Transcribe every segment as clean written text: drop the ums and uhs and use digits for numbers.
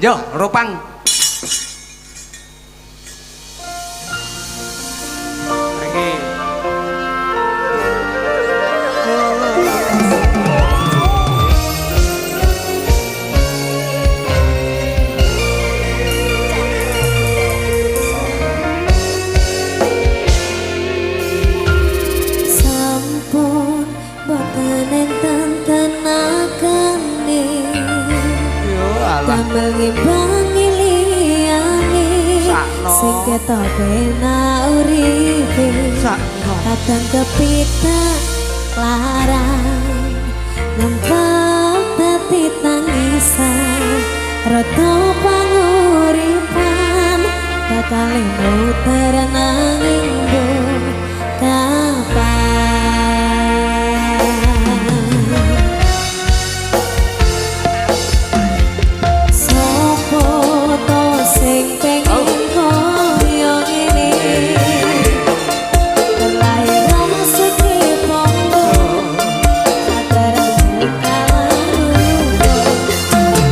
Yo, Ropang. Sampun boten enten tenagane. Tambah ngimbangi liyane sing ketok pena uripe kadang kepitak larang nampak dadi tangisan rada panguripan bakal muter nanging mbok kapan. Sing pengen koyo ngene kelahiran sekipondo sadarane kalarugo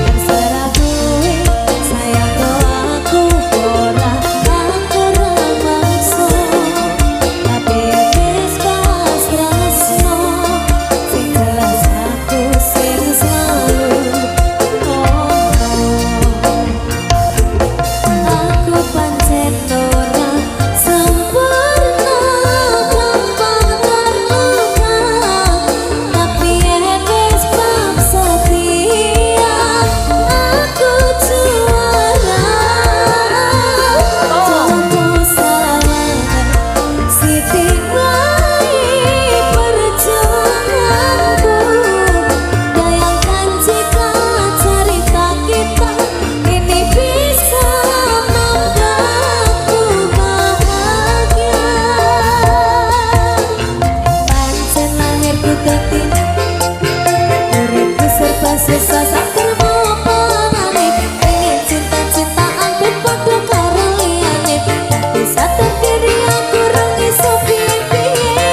terserah duwe sayang aku ora maksa tapi wis pas rasno sing jelas aku sing selalu aku pancen ora sempurna gampang terluka tapi wis bab setia aku juara contoh salah siti wae perjuanganku bayangkan jika cerita kita ini bisa membuatku bahagia pancen lahirku dadi uripku serba susah sak termo pangane pengen cinta-cintaan padha karo liyane tapi sadar diri aku rung iso piye-piye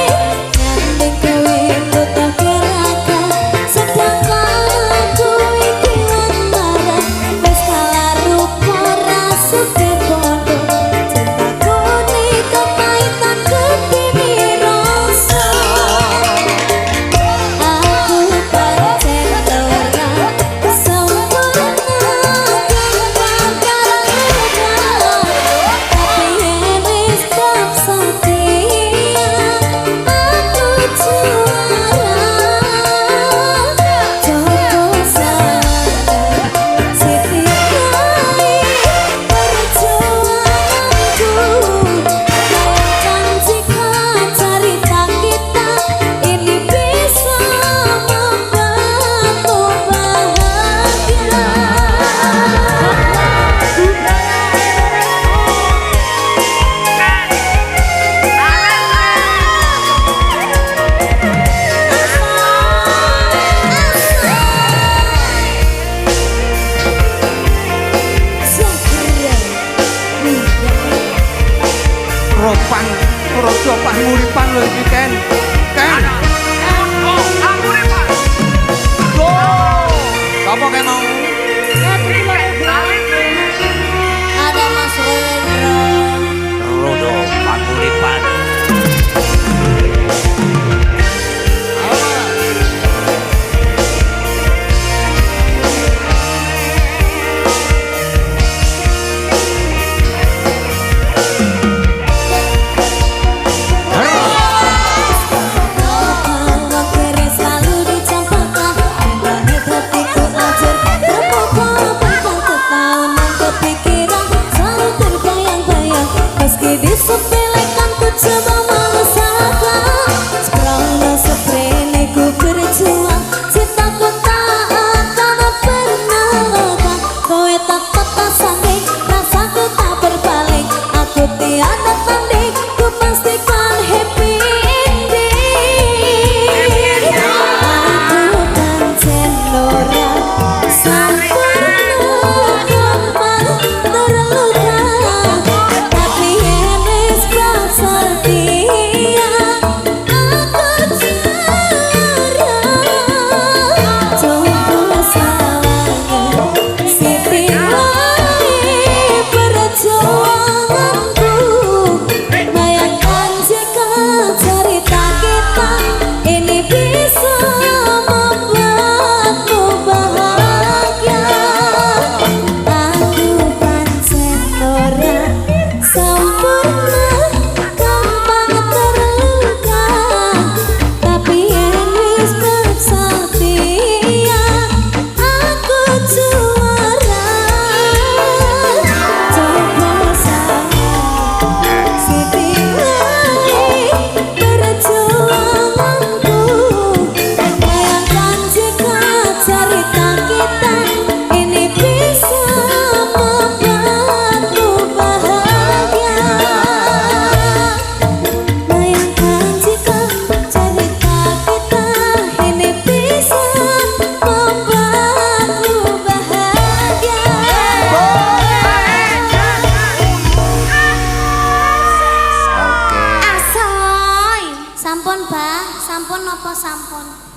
nyanding kowe butuh gerakan sedangkan aku iki lantaran wis kalah rupa rasa kepondo cintaku ni kepahitan ketini rasa aku pancen ora sempurna gampang karo tapi wis bab setia aku juara contoh salah siti wae perjuanganku bayangkan jika cerita kita ini bisa membuatmu bahagia. Ropang, rojo panguripan lho iki Ken. Ken. Go. Sapa Ken mau? Ada Mas Rendro. Rodo panguripan. Sampun, Bah. Sampun napa sampun?